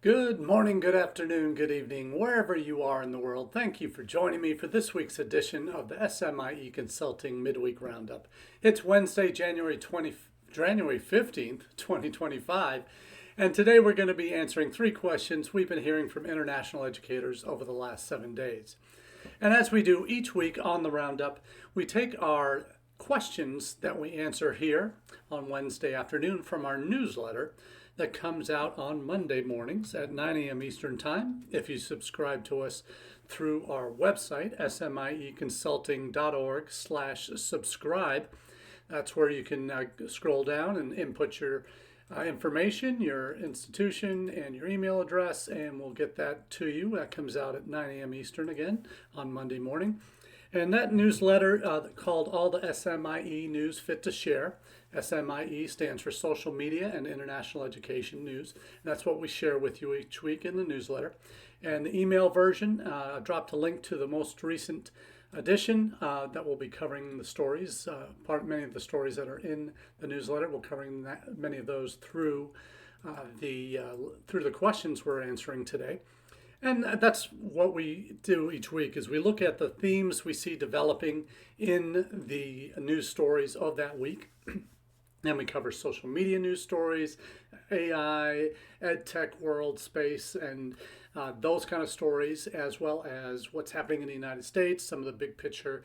Good morning, good afternoon, good evening, wherever you are in the world. Thank you for joining me for this week's edition of the SMIE Consulting Midweek Roundup. It's Wednesday, January 15th, 2025, and today we're going to be answering three questions we've been hearing from international educators over the last 7 days. And as we do each week on the Roundup, we take our questions that we answer here on Wednesday afternoon from our newsletter that comes out on Monday mornings at 9 a.m. Eastern Time. If you subscribe to us through our website, smieconsulting.org/subscribe, that's where you can scroll down and input your information, your institution, and your email address, and we'll get that to you. That comes out at 9 a.m. Eastern again on Monday morning. And that newsletter called All the SMIE News Fit to Share. SMIE stands for Social Media and International Education News. And that's what we share with you each week in the newsletter. And the email version, I dropped a link to the most recent edition that will be covering the stories. Many of the stories that are in the newsletter, we're covering many of those through the questions we're answering today. And that's what we do each week is we look at the themes we see developing in the news stories of that week. And we cover social media news stories, AI, ed tech world, space, and those kind of stories, as well as what's happening in the United States, some of the big picture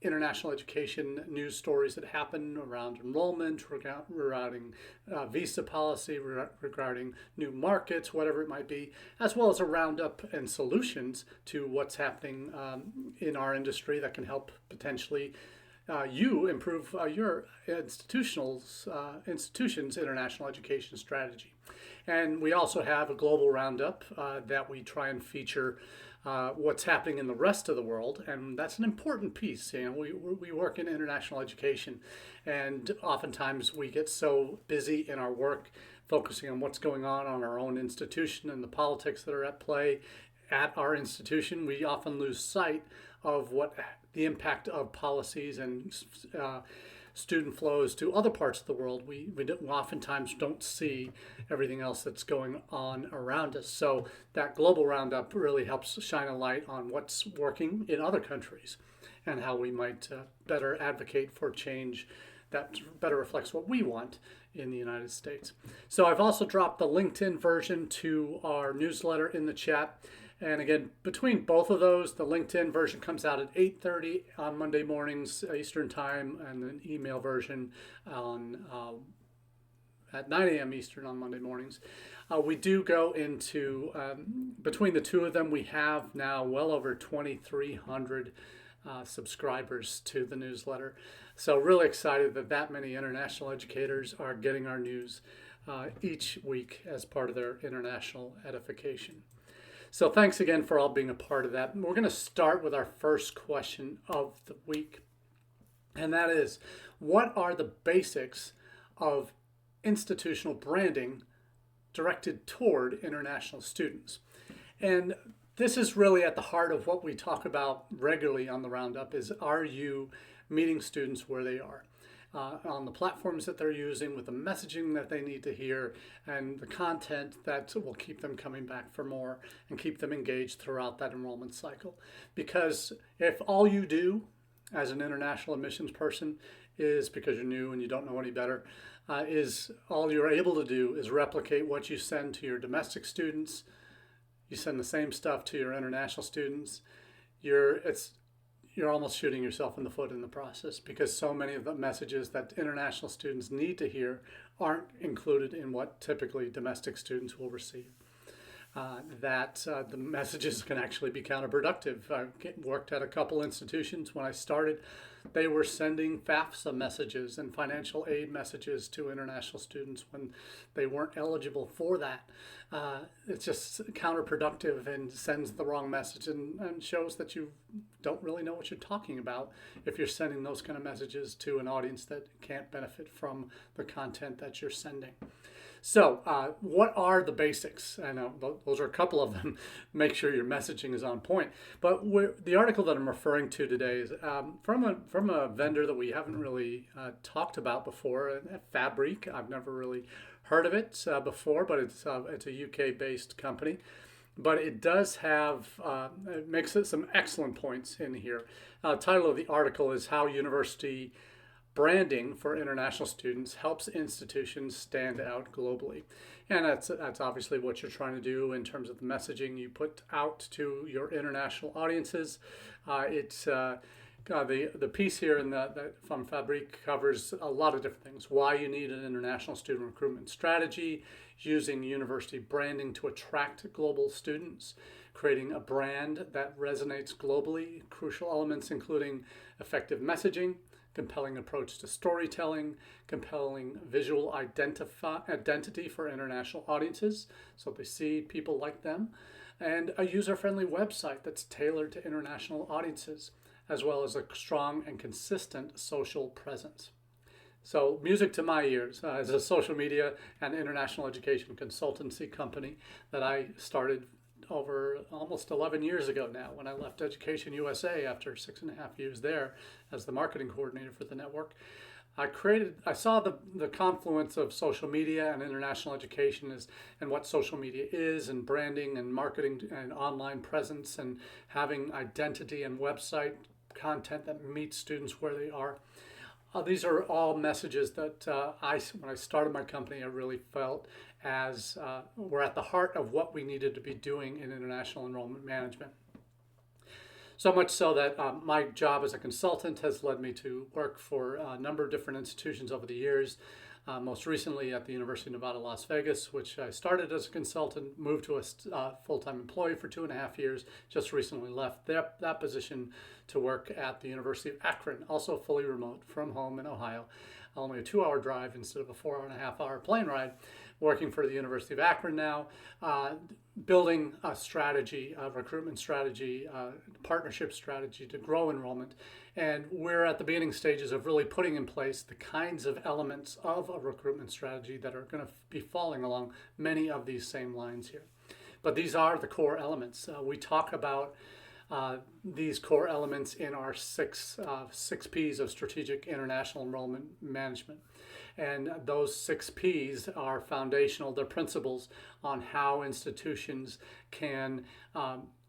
international education news stories that happen around enrollment, regarding visa policy, regarding new markets, whatever it might be, as well as a roundup and solutions to what's happening in our industry that can help potentially you improve your institution's international education strategy. And we also have a global roundup that we try and feature what's happening in the rest of the world, and that's an important piece. We work in international education, and oftentimes we get so busy in our work focusing on what's going on our own institution and the politics that are at play at our institution, we often lose sight of what the impact of policies and student flows to other parts of the world. We oftentimes don't see everything else that's going on around us. So that global roundup really helps shine a light on what's working in other countries and how we might better advocate for change that better reflects what we want in the United States. So I've also dropped the LinkedIn version to our newsletter in the chat. And again, between both of those, the LinkedIn version comes out at 8:30 on Monday mornings Eastern Time, and the email version at 9 a.m. Eastern on Monday mornings. We do go into, between the two of them, we have now well over 2,300 subscribers to the newsletter. So really excited that many international educators are getting our news each week as part of their international edification. So thanks again for all being a part of that. We're going to start with our first question of the week. And that is, what are the basics of institutional branding directed toward international students? And this is really at the heart of what we talk about regularly on the Roundup is, are you meeting students where they are? On the platforms that they're using, with the messaging that they need to hear, and the content that will keep them coming back for more and keep them engaged throughout that enrollment cycle. Because if all you do as an international admissions person is, because you're new and you don't know any better, is all you're able to do is replicate what you send to your domestic students, you send the same stuff to your international students, you're almost shooting yourself in the foot in the process, because so many of the messages that international students need to hear aren't included in what typically domestic students will receive. The messages can actually be counterproductive. I worked at a couple institutions when I started. They were sending FAFSA messages and financial aid messages to international students when they weren't eligible for that. It's just counterproductive and sends the wrong message and shows that you don't really know what you're talking about if you're sending those kind of messages to an audience that can't benefit from the content that you're sending. So what are the basics? I know those are a couple of them. Make sure your messaging is on point. But the article that I'm referring to today is from a vendor that we haven't really talked about before, Fabric. I've never really heard of it before, but it's a UK-based company. But it does have, it makes it some excellent points in here. Title of the article is How University Branding for International Students Helps Institutions Stand Out Globally. And that's obviously what you're trying to do in terms of the messaging you put out to your international audiences. The piece here from Fabrique covers a lot of different things. Why you need an international student recruitment strategy, using university branding to attract global students, creating a brand that resonates globally, crucial elements including effective messaging, compelling approach to storytelling, compelling visual identity for international audiences, so they see people like them, and a user-friendly website that's tailored to international audiences, as well as a strong and consistent social presence. So music to my ears as a social media and international education consultancy company that I started over almost 11 years ago now when I left Education USA after 6.5 years there as the marketing coordinator for the network. I saw the confluence of social media and international education and what social media is, and branding and marketing and online presence and having identity and website content that meets students where they are. These are all messages that when I started my company, I really felt as were at the heart of what we needed to be doing in international enrollment management. So much so that my job as a consultant has led me to work for a number of different institutions over the years. Most recently at the University of Nevada, Las Vegas, which I started as a consultant, moved to a full-time employee for 2.5 years, just recently left that position to work at the University of Akron, also fully remote from home in Ohio, only a 2-hour drive instead of a 4.5-hour plane ride, working for the University of Akron now, building a strategy, a recruitment strategy, partnership strategy to grow enrollment. And we're at the beginning stages of really putting in place the kinds of elements of a recruitment strategy that are going to be falling along many of these same lines here. But these are the core elements. We talk about these core elements in our six P's of strategic international enrollment management. And those 6 P's are foundational. They're principles on how institutions can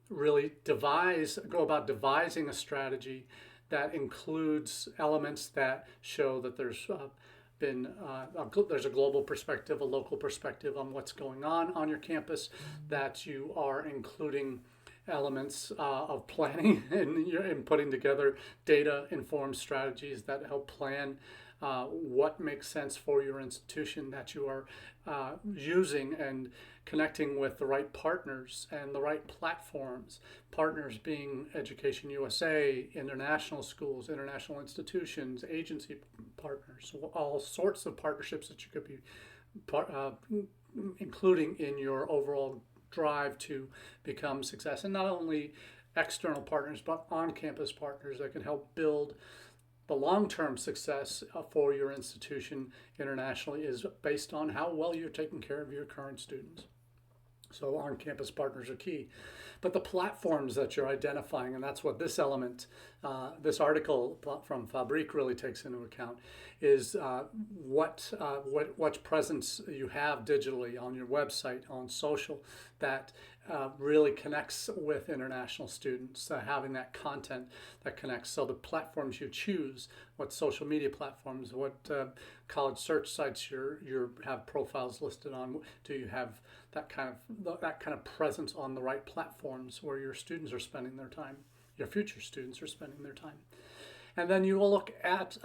really go about devising a strategy that includes elements that show that there's a global perspective, a local perspective on what's going on your campus, that you are including elements of planning and putting together data-informed strategies that help plan what makes sense for your institution, that you are using and connecting with the right partners and the right platforms. Partners being Education USA, international schools, international institutions, agency partners, all sorts of partnerships that you could be including in your overall drive to become success. And not only external partners, but on-campus partners that can help build the long-term success for your institution internationally is based on how well you're taking care of your current students. So on-campus partners are key. But the platforms that you're identifying, and that's what this element, this article from Fabrique really takes into account, is what presence you have digitally on your website, on social, that really connects with international students, having that content that connects. So the platforms you choose, what social media platforms, what college search sites you have profiles listed on, do you have that kind of presence on the right platforms where your students are spending their time, your future students are spending their time. And then you will look at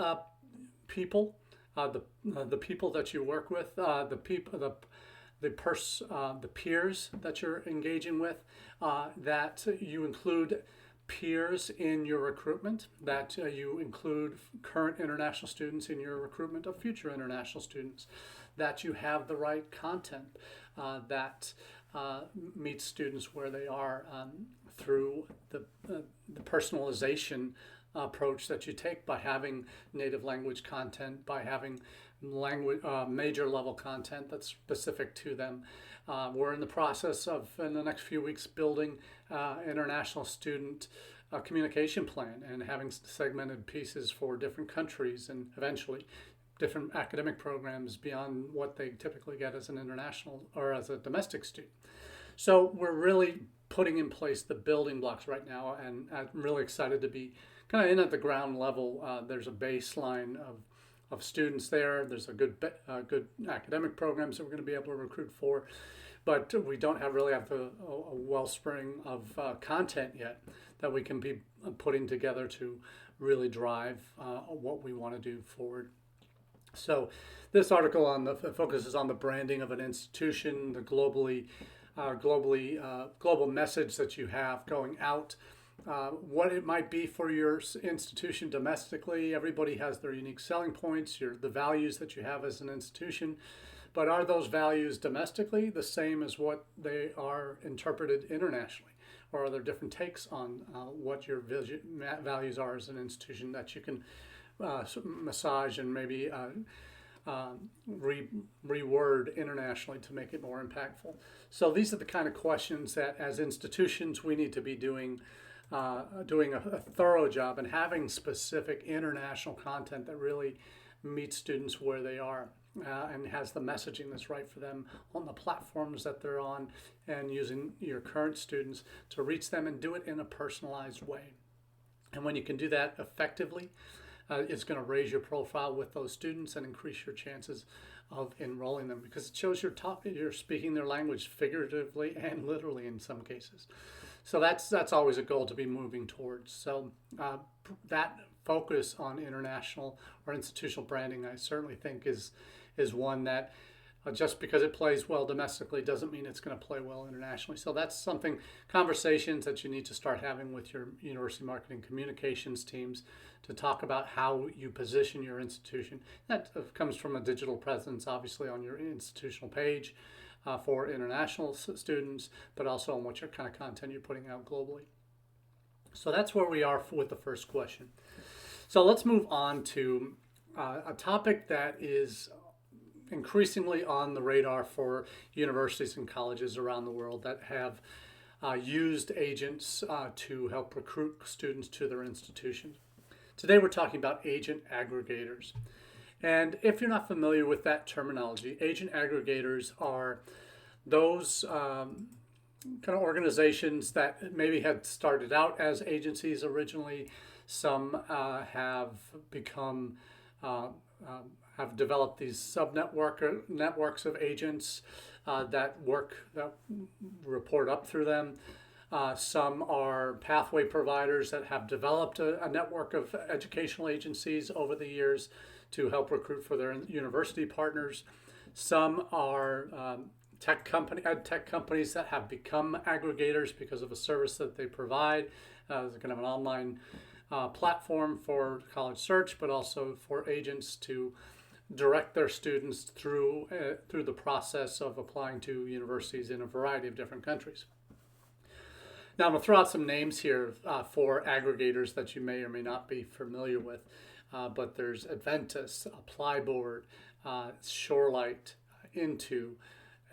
people, the people that you work with, the peers that you're engaging with, that you include peers in your recruitment, that you include current international students in your recruitment of future international students, that you have the right content that meets students where they are through the personalization approach that you take by having native language content, by having major level content that's specific to them. We're in the process of, in the next few weeks, building international student communication plan and having segmented pieces for different countries, and eventually different academic programs beyond what they typically get as an international or as a domestic student. So we're really putting in place the building blocks right now, and I'm really excited to be kind of in at the ground level. There's a baseline of students there. There's a good academic programs that we're going to be able to recruit for, but we don't really have a wellspring of content yet that we can be putting together to really drive what we want to do forward. So this article focuses on the branding of an institution, the global message that you have going out, what it might be for your institution domestically. Everybody has their unique selling points, the values that you have as an institution, but are those values domestically the same as what they are interpreted internationally? Or are there different takes on what your values are as an institution that you can massage and maybe reword internationally to make it more impactful? So these are the kind of questions that as institutions we need to be doing a thorough job and having specific international content that really meets students where they are and has the messaging that's right for them on the platforms that they're on, and using your current students to reach them and do it in a personalized way. And when you can do that effectively, it's going to raise your profile with those students and increase your chances of enrolling them, because it shows you're speaking their language figuratively and literally in some cases. So that's always a goal to be moving towards. So that focus on international or institutional branding, I certainly think is one that just because it plays well domestically doesn't mean it's going to play well internationally. So that's conversations that you need to start having with your university marketing communications teams to talk about how you position your institution. That comes from a digital presence, obviously, on your institutional page for international students, but also on what kind of content you're putting out globally. So that's where we are with the first question. So let's move on to a topic that is increasingly on the radar for universities and colleges around the world that have used agents to help recruit students to their institutions. Today we're talking about agent aggregators. And if you're not familiar with that terminology, agent aggregators are those kind of organizations that maybe had started out as agencies originally. Some have become have developed these networks of agents that report up through them. Some are pathway providers that have developed a network of educational agencies over the years to help recruit for their university partners. Some are ed tech companies that have become aggregators because of a service that they provide. It's kind of an online platform for college search, but also for agents to direct their students through the process of applying to universities in a variety of different countries. Now I'm going to throw out some names here for aggregators that you may or may not be familiar with, but there's Adventus, Applyboard, Shorelight, Into,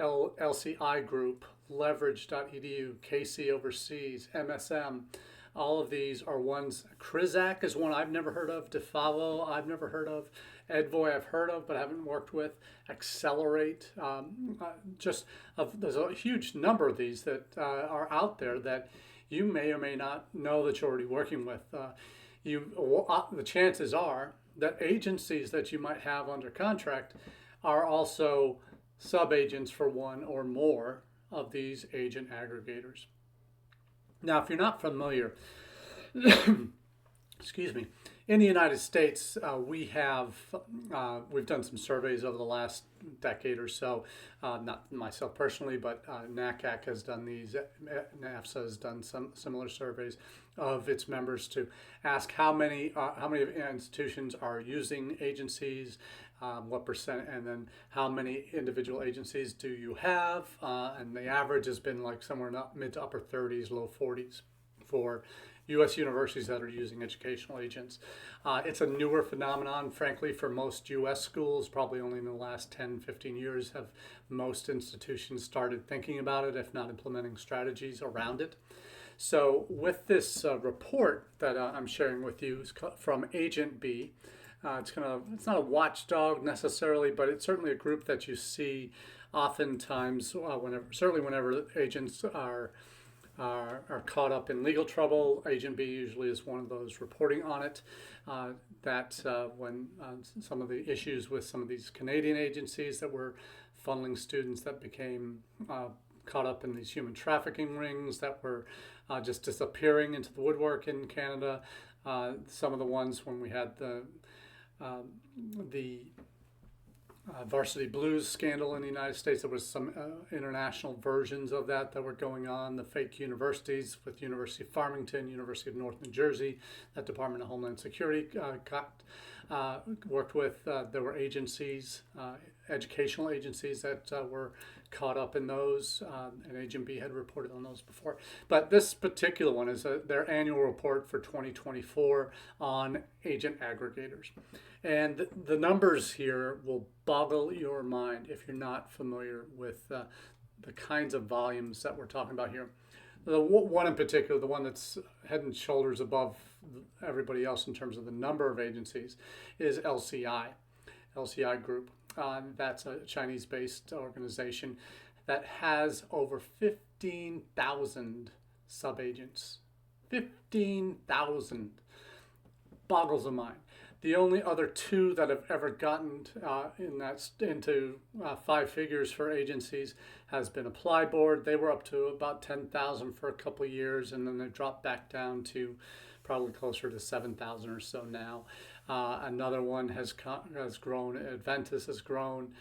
LCI Group, Leverage.edu, KC Overseas, MSM. All of these are ones. Crizac is one I've never heard of. Defavo I've never heard of. Edvoy I've heard of but haven't worked with. Accelerate. There's a huge number of these that are out there that you may or may not know that you're already working with. The chances are that agencies that you might have under contract are also sub-agents for one or more of these agent aggregators. Now, if you're not familiar, excuse me, in the United States, we've done some surveys over the last decade or so. Not myself personally, but NACAC has done these. NAFSA has done some similar surveys of its members to ask how many institutions are using agencies, what percent, and then how many individual agencies do you have? And the average has been like somewhere in the mid to upper 30s, low 40s for U.S. universities that are using educational agents. It's a newer phenomenon, frankly, for most U.S. schools. Probably only in the last 10, 15 years have most institutions started thinking about it, if not implementing strategies around it. So with this report that I'm sharing with you from Agent B, it's not a watchdog necessarily, but it's certainly a group that you see oftentimes whenever agents are caught up in legal trouble. Agent B usually is one of those reporting on it. When some of the issues with some of these Canadian agencies that were funneling students that became caught up in these human trafficking rings that were just disappearing into the woodwork in Canada. Some of the ones when we had the Varsity Blues scandal in the United States. There was some international versions of that were going on. The fake universities with University of Farmington, University of North New Jersey, that Department of Homeland Security worked with. There were agencies, educational agencies that were caught up in those, and Agent B had reported on those before. But this particular one is their annual report for 2024 on agent aggregators. And the numbers here will boggle your mind if you're not familiar with the kinds of volumes that we're talking about here. The one in particular, the one that's head and shoulders above everybody else in terms of the number of agencies, is LCI Group. That's a Chinese-based organization that has over 15,000 subagents. 15,000 boggles the mind. The only other two that have ever gotten into five figures for agencies has been Apply Board. They were up to about 10,000 for a couple of years, and then they dropped back down to probably closer to 7,000 or so now. Another one has grown. Adventus has grown.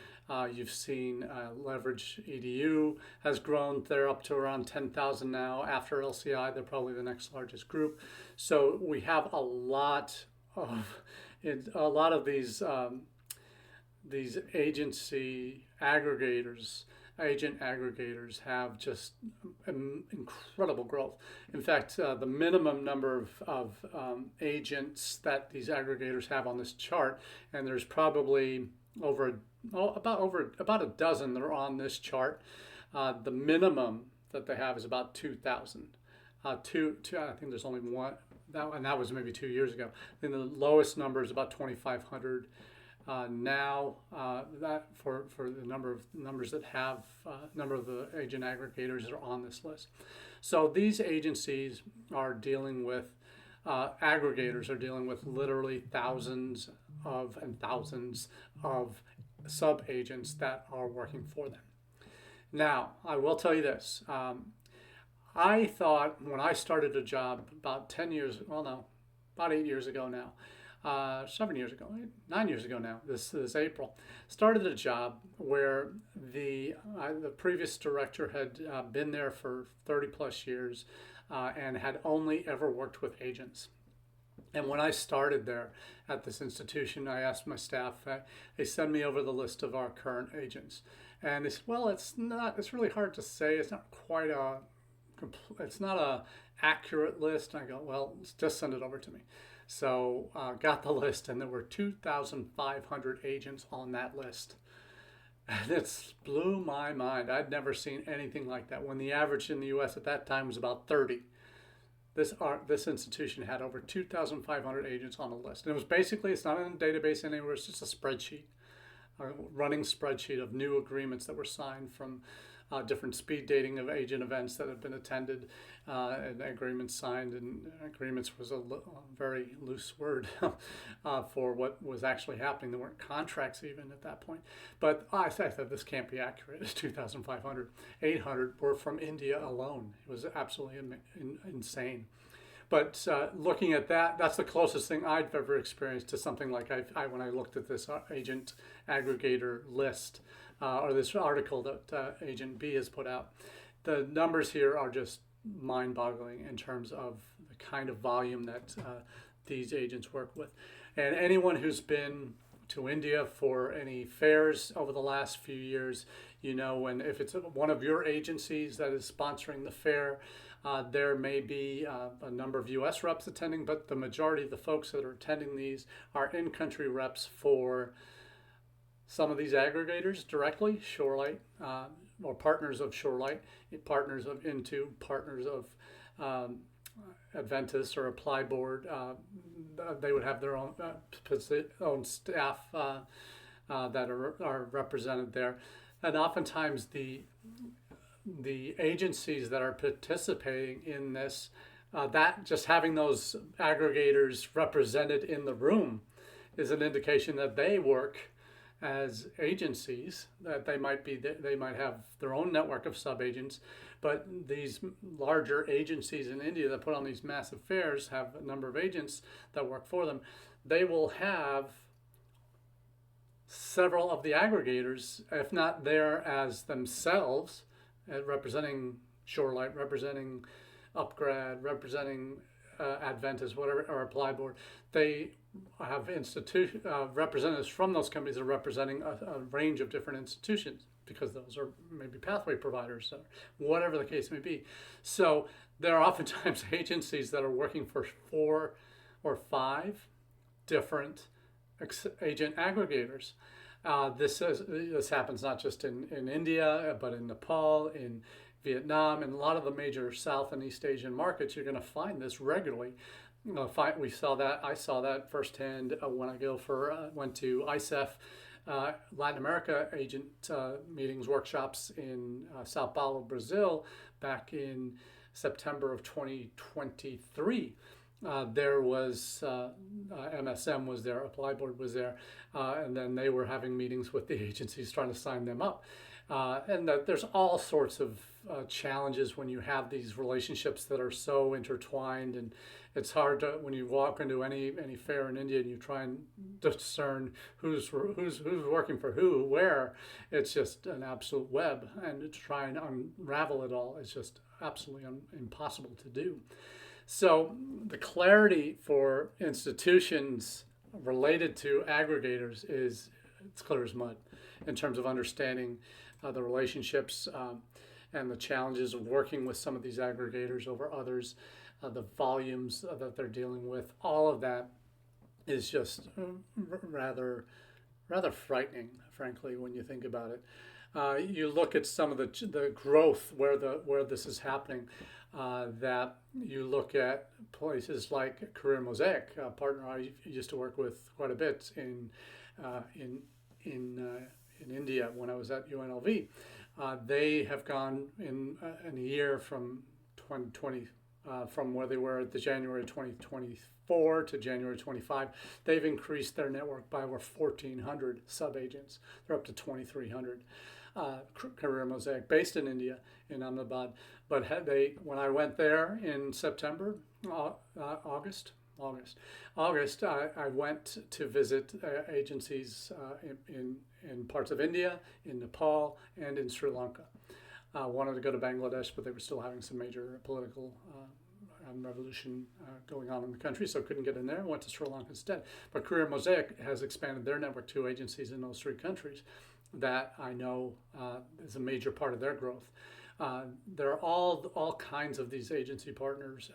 You've seen Leverage EDU has grown. They're up to around 10,000 now. After LCI, they're probably the next largest group. So we have a lot of these agency aggregators. Agent aggregators have just incredible growth. In fact, the minimum number of agents that these aggregators have on this chart, and there's probably about a dozen that are on this chart. The minimum that they have is about 2,000. I think there's only one, and that was maybe 2 years ago. Then the lowest number is about 2,500. Now that for the numbers that have number of the agent aggregators are on this list. So these agencies are dealing with aggregators are dealing with literally thousands of sub agents that are working for them. Now I will tell you this. I thought when I started a job about 8 years ago now. 7 years ago, 9 years ago now, this April, started a job where the previous director had been there for 30 plus years and had only ever worked with agents. And when I started there at this institution, I asked my staff, they send me over the list of our current agents. And they said, well, it's really hard to say. It's not a accurate list. And I go, well, just send it over to me. So got the list, and there were 2,500 agents on that list. And it blew my mind. I'd never seen anything like that. When the average in the U.S. at that time was about 30. This institution had over 2,500 agents on the list. And it was basically, it's not in a database anywhere, it's just a spreadsheet, a running spreadsheet of new agreements that were signed from different speed dating of agent events that have been attended, and agreements signed. And agreements was a very loose word for what was actually happening. There weren't contracts even at that point. But I thought this can't be accurate. It's 2,500. 800 were from India alone. It was absolutely insane. But looking at that, that's the closest thing I've ever experienced to something like when I looked at this agent aggregator list, or this article that Agent B has put out. The numbers here are just mind-boggling in terms of the kind of volume that these agents work with. And anyone who's been to India for any fairs over the last few years, if it's one of your agencies that is sponsoring the fair, there may be a number of U.S. reps attending, but the majority of the folks that are attending these are in-country reps for some of these aggregators directly, Shorelight, or partners of Shorelight, partners of Into, partners of Adventist or Apply Board, they would have their own staff that are represented there. And oftentimes the agencies that are participating in this, that just having those aggregators represented in the room is an indication that they work as agencies, that they might have their own network of subagents, but these larger agencies in India that put on these massive fairs have a number of agents that work for them. They will have several of the aggregators, if not there as themselves, representing Shorelight, representing Upgrad, representing Adventist, whatever, or Apply Board. They have representatives from those companies are representing a range of different institutions, because those are maybe pathway providers or whatever the case may be. So there are oftentimes agencies that are working for 4 or 5 different agent aggregators. This happens not just in India, but in Nepal, in Vietnam, and a lot of the major South and East Asian markets. You're going to find this regularly. I saw that firsthand when I went to ICEF, Latin America agent meetings, workshops in Sao Paulo, Brazil, back in September of 2023. There was MSM was there, Apply Board was there, and then they were having meetings with the agencies trying to sign them up. And there's all sorts of challenges when you have these relationships that are so intertwined, and it's hard to, when you walk into any fair in India and you try and discern who's working for who, where. It's just an absolute web, and to try and unravel it all is just absolutely impossible to do. So the clarity for institutions related to aggregators is it's clear as mud in terms of understanding the relationships and the challenges of working with some of these aggregators over others, the volumes that they're dealing with. All of that is just rather frightening, frankly, when you think about it. You look at some of the growth where this is happening. That you look at places like Career Mosaic, a partner I used to work with quite a bit in India when I was at UNLV. They have gone in a year from 2020, from where they were at the January 2024 to January 25. They've increased their network by over 1,400 sub-agents. They're up to 2,300. Career Mosaic, based in India, in Ahmedabad. But when I went there in September, August, I went to visit agencies in parts of India, in Nepal, and in Sri Lanka. Wanted to go to Bangladesh, but they were still having some major political revolution going on in the country, so couldn't get in there. Went to Sri Lanka instead. But Career Mosaic has expanded their network to agencies in those 3 countries. That I know is a major part of their growth. There are all kinds of these agency partners,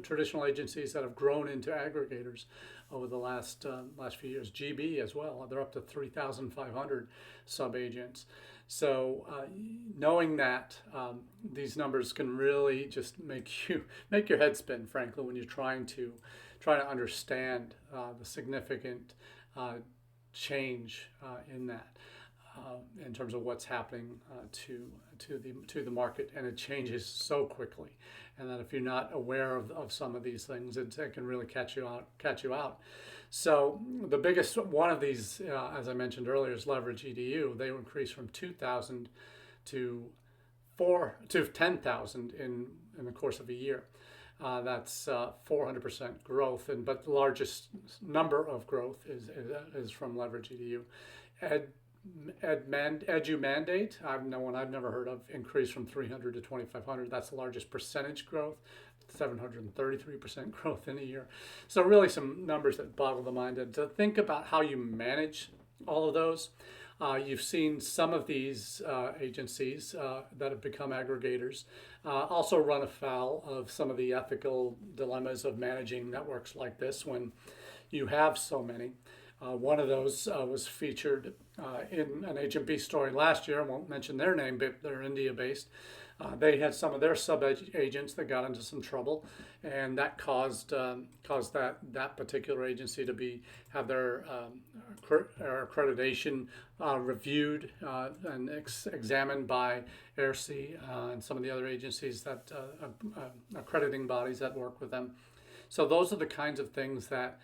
traditional agencies that have grown into aggregators over the last few years. GB as well, they're up to 3,500 sub-agents. So knowing that, these numbers can really just make your head spin, frankly, when you're trying to understand the significant change in that, in terms of what's happening to the market, and it changes so quickly, and that if you're not aware of some of these things, it can really catch you out. So the biggest one of these, as I mentioned earlier, is Leverage EDU. They increased from 2,000 to 10,000 in the course of a year. That's 400% growth, but the largest number of growth is from Leverage EDU. Edu Mandate, I've never heard of, increased from 300 to 2,500. That's the largest percentage growth, 733% growth in a year. So really some numbers that boggle the mind. And to think about how you manage all of those, you've seen some of these agencies that have become aggregators also run afoul of some of the ethical dilemmas of managing networks like this when you have so many. One of those was featured in an Agent B story last year. I won't mention their name, but they're India-based. They had some of their sub-agents that got into some trouble, and that caused that particular agency to have their accreditation reviewed and examined by AIRC and some of the other agencies that accrediting bodies that work with them. So those are the kinds of things that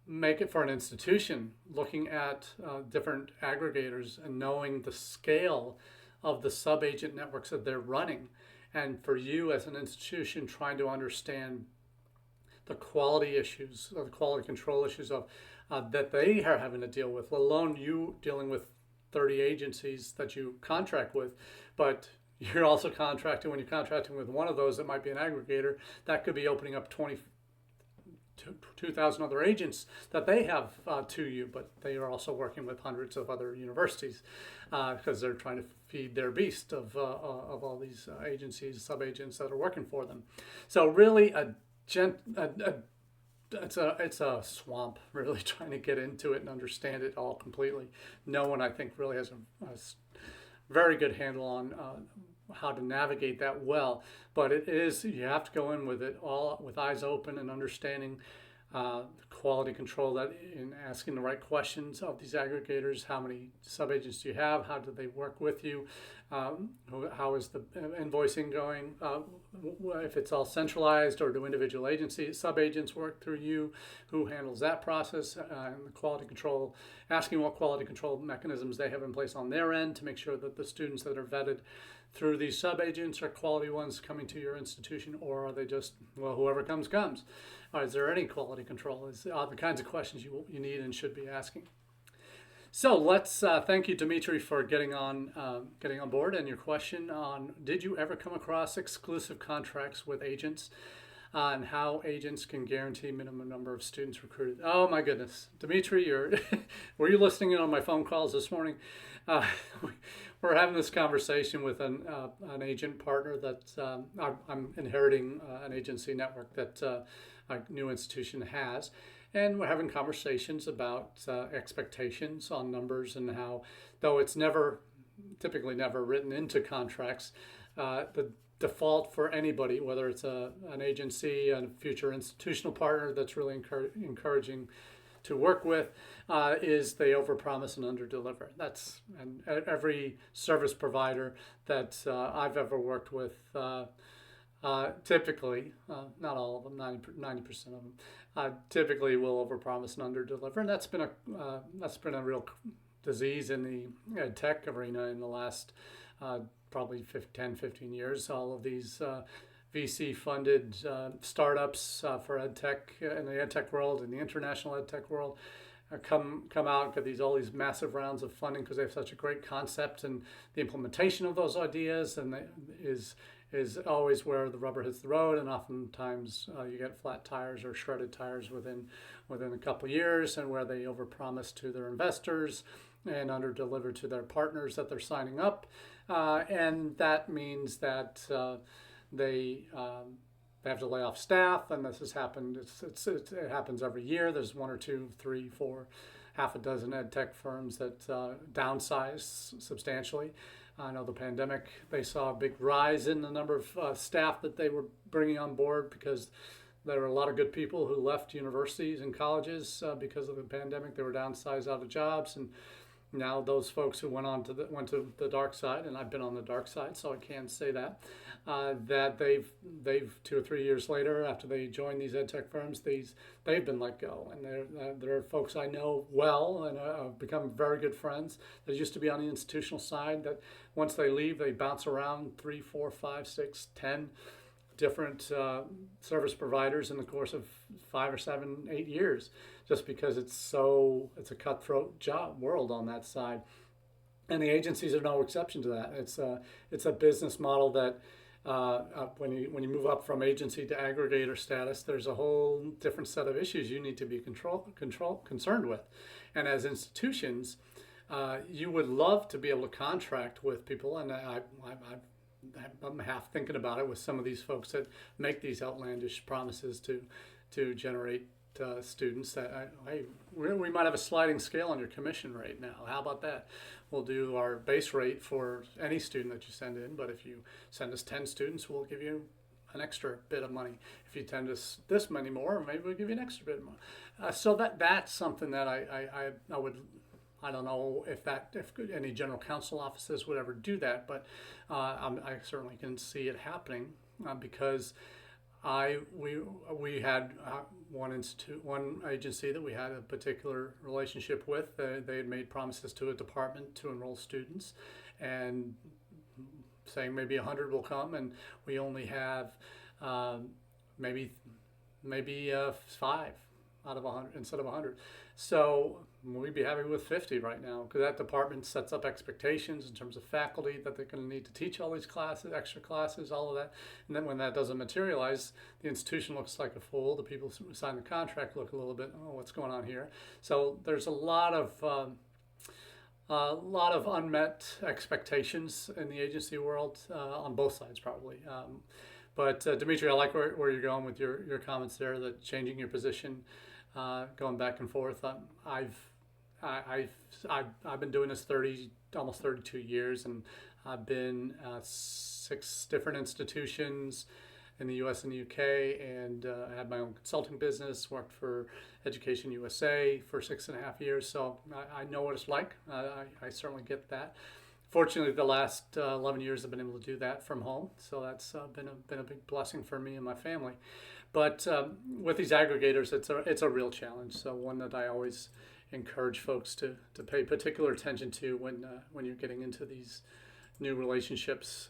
make it for an institution looking at different aggregators and knowing the scale of the sub-agent networks that they're running. And for you as an institution trying to understand the quality issues, or the quality control issues of that they are having to deal with, let alone you dealing with 30 agencies that you contract with, but you're also contracting, when you're contracting with one of those that might be an aggregator, that could be opening up 2,000 other agents that they have to you, but they are also working with hundreds of other universities because they're trying to feed their beast of all these agencies, sub-agents that are working for them. So really it's a swamp, really, trying to get into it and understand it all completely. No one, I think, really has a very good handle on how to navigate that well, but it is, you have to go in with it all with eyes open and understanding quality control, that in asking the right questions of these aggregators. How many sub-agents do you have? How do they work with you? How is the invoicing going? If it's all centralized, or do individual agencies, sub-agents work through you? Who handles that process? And the quality control, asking what quality control mechanisms they have in place on their end to make sure that the students that are vetted through these sub-agents are quality ones coming to your institution, or are they just, well, whoever comes, comes? Or is there any quality control? Is the kinds of questions you need and should be asking. So let's thank you, Dimitri, for getting on board, and your question on, did you ever come across exclusive contracts with agents and how agents can guarantee minimum number of students recruited? Oh my goodness, Dimitri, were you listening in on my phone calls this morning? We're having this conversation with an agent partner that I'm inheriting an agency network that a new institution has. And we're having conversations about expectations on numbers, and how, though it's typically never written into contracts, the default for anybody, whether it's an agency, a future institutional partner that's really encouraging to work with, is they overpromise and underdeliver. And every service provider that I've ever worked with, typically, not all of them, 90% of them, typically will overpromise and underdeliver, and that's been a real disease in the ed tech arena in the last probably 15 years. All of these VC-funded startups for ed tech in the ed tech world, in the international ed tech world, come out, get all these massive rounds of funding because they have such a great concept, and the implementation of those ideas is always where the rubber hits the road, and oftentimes you get flat tires or shredded tires within a couple of years, and where they overpromise to their investors and underdeliver to their partners that they're signing up, and that means that they have to lay off staff, and this has happened. It happens every year. There's 1 or 2, 3, 4, half a dozen ed tech firms that downsize substantially. I know the pandemic, they saw a big rise in the number of staff that they were bringing on board, because there were a lot of good people who left universities and colleges because of the pandemic. They were downsized out of jobs, and now those folks who went to the dark side, and I've been on the dark side, so I can say that they've 2 or 3 years later, after they joined these ed tech firms, they've been let go, and there are folks I know well and have become very good friends that used to be on the institutional side, that once they leave, they bounce around 3, 4, 5, 6, 10 different service providers in the course of 5 or 7, 8 years, just because it's a cutthroat world on that side, and the agencies are no exception to that. It's a business model that when you move up from agency to aggregator status, there's a whole different set of issues you need to be concerned with, and as institutions, you would love to be able to contract with people, and I'm half thinking about it with some of these folks that make these outlandish promises to generate students that, hey, we might have a sliding scale on your commission rate now. How about that? We'll do our base rate for any student that you send in, but if you send us 10 students, we'll give you an extra bit of money. If you send us this many more, maybe we'll give you an extra bit more. So that's something that I would, I don't know if any general counsel offices would ever do that, but I certainly can see it happening because we had one agency that we had a particular relationship with. They had made promises to a department to enroll students, and saying maybe 100 will come, and we only have maybe 5 out of 100 instead of 100. So we'd be happy with 50 right now, because that department sets up expectations in terms of faculty that they're going to need to teach all these classes, extra classes, all of that. And then when that doesn't materialize, the institution looks like a fool. The people who sign the contract look a little bit, oh, what's going on here? So there's a lot of unmet expectations in the agency world on both sides, probably. But Dimitri, I like where you're going with your comments there, that changing your position, going back and forth. I've been doing this almost 32 years, and I've been 6 different institutions in the U.S. and the U.K., and I had my own consulting business, worked for Education USA for 6.5 years, so I know what it's like. I certainly get that. Fortunately, the last 11 years I've been able to do that from home, so that's been a big blessing for me and my family. But with these aggregators, it's a real challenge. So one that I always encourage folks to pay particular attention to when you're getting into these new relationships.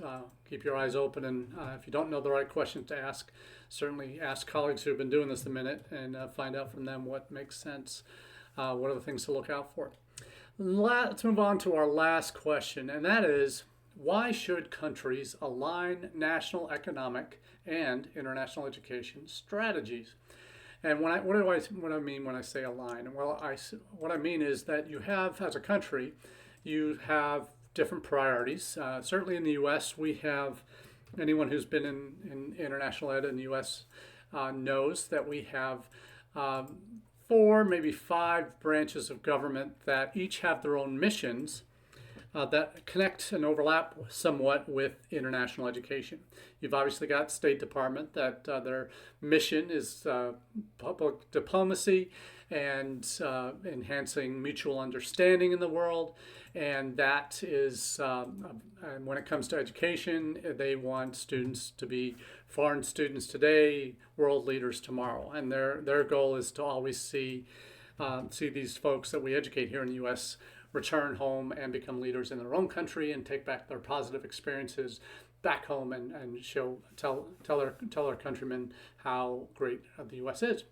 Keep your eyes open, and if you don't know the right questions to ask, certainly ask colleagues who have been doing this a minute and find out from them what makes sense. What are the things to look out for? Let's move on to our last question, and that is, why should countries align national economic and international education strategies? And what do I mean when I say align? Well, what I mean is that you have, as a country, you have different priorities. Certainly in the U.S., we have, anyone who's been in international ed in the U.S. Knows that we have 4, maybe 5 branches of government that each have their own missions that connect and overlap somewhat with international education. You've obviously got State Department, that their mission is public diplomacy and enhancing mutual understanding in the world. And that is, when it comes to education, they want students to be foreign students today, world leaders tomorrow. And their goal is to always see these folks that we educate here in the U.S. return home and become leaders in their own country and take back their positive experiences back home and tell their countrymen how great the U.S. is.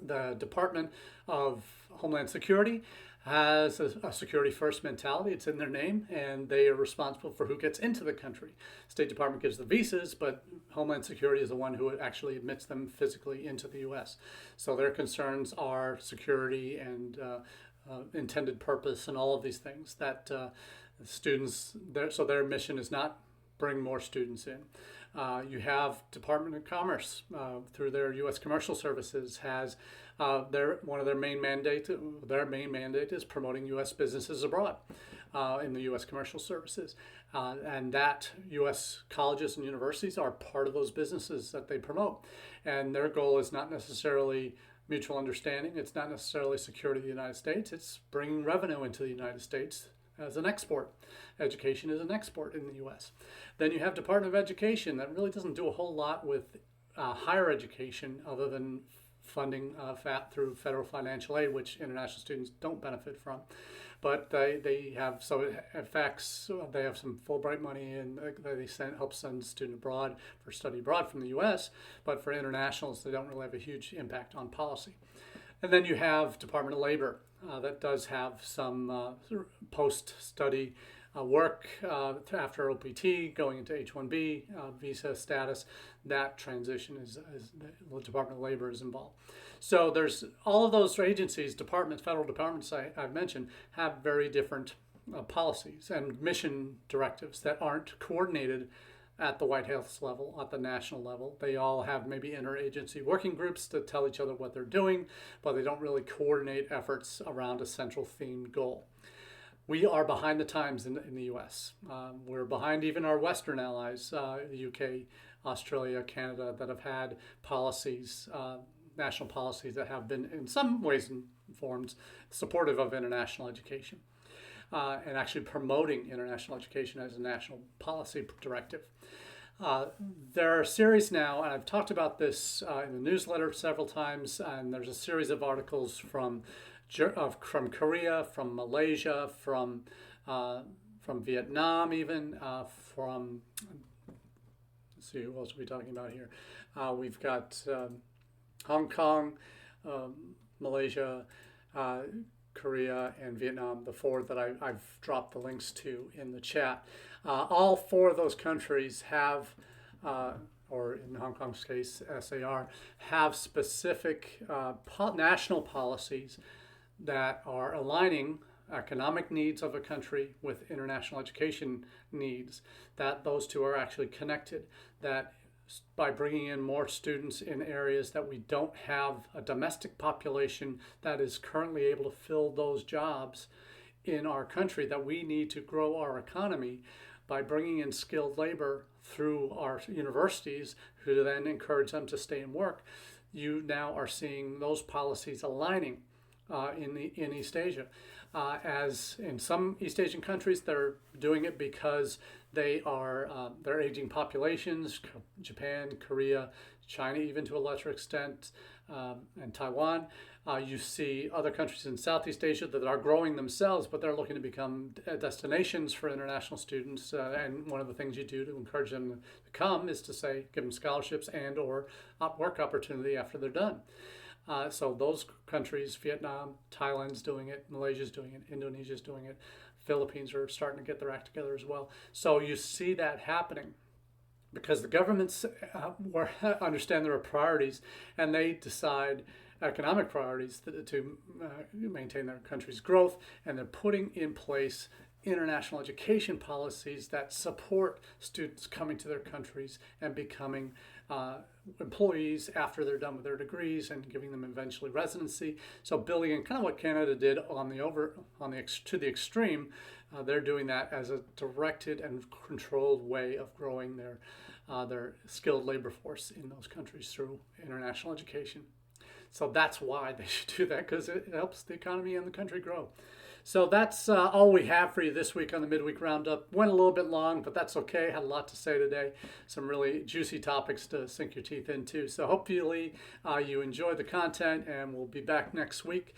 The Department of Homeland Security has a security first mentality. It's in their name, and they are responsible for who gets into the country. State Department gives the visas, but Homeland Security is the one who actually admits them physically into the U.S. So their concerns are security and intended purpose and all of these things that students, so their mission is not bring more students in. You have Department of Commerce through their U.S. Commercial Services has one of their main mandate. Their main mandate is promoting U.S. businesses abroad in the U.S. Commercial Services, and that U.S. colleges and universities are part of those businesses that they promote. And their goal is not necessarily mutual understanding. It's not necessarily security of the United States. It's bringing revenue into the United States as an export. Education is an export in the U.S. Then you have Department of Education that really doesn't do a whole lot with higher education other than funding through federal financial aid, which international students don't benefit from. But they have, so it affects, they have some Fulbright money, and they help send students abroad for study abroad from the U.S., but for internationals, they don't really have a huge impact on policy. And then you have Department of Labor that does have some post-study work after OPT, going into H-1B visa status. That transition is the Department of Labor is involved. So there's all of those agencies, departments, federal departments I've mentioned, have very different policies and mission directives that aren't coordinated at the White House level, at the national level. They all have maybe interagency working groups to tell each other what they're doing, but they don't really coordinate efforts around a central themed goal. We are behind the times in the US. We're behind even our Western allies, the UK, Australia, Canada, that have had policies, national policies that have been in some ways and forms supportive of international education and actually promoting international education as a national policy directive. There are a series now, and I've talked about this in the newsletter several times, and there's a series of articles from Korea, from Malaysia, from Vietnam, even from. Let's see, who else are we talking about here? We've got Hong Kong, Malaysia, Korea, and Vietnam, the four that I've dropped the links to in the chat. All four of those countries have, or in Hong Kong's case, SAR, have specific national policies that are aligning economic needs of a country with international education needs, that those two are actually connected, that by bringing in more students in areas that we don't have a domestic population that is currently able to fill those jobs in our country, that we need to grow our economy by bringing in skilled labor through our universities, who then encourage them to stay and work. You now are seeing those policies aligning in East Asia. As in some East Asian countries, they're doing it because they're aging populations. Japan, Korea, China, even to a lesser extent, and Taiwan. You see other countries in Southeast Asia that are growing themselves, but they're looking to become destinations for international students. And one of the things you do to encourage them to come is to say, give them scholarships and or work opportunity after they're done. So those countries, Vietnam, Thailand's doing it, Malaysia's doing it, Indonesia's doing it, Philippines are starting to get their act together as well. So you see that happening because the governments understand there are priorities, and they decide economic priorities to maintain their country's growth, and they're putting in place international education policies that support students coming to their countries and becoming employees after they're done with their degrees, and giving them eventually residency. So building in kind of what Canada did to the extreme, they're doing that as a directed and controlled way of growing their skilled labor force in those countries through international education. So that's why they should do that, because it helps the economy and the country grow. So that's all we have for you this week on the Midweek Roundup. Went a little bit long, but that's okay. Had a lot to say today. Some really juicy topics to sink your teeth into. So hopefully you enjoy the content, and we'll be back next week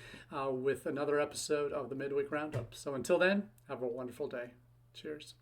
with another episode of the Midweek Roundup. So until then, have a wonderful day. Cheers.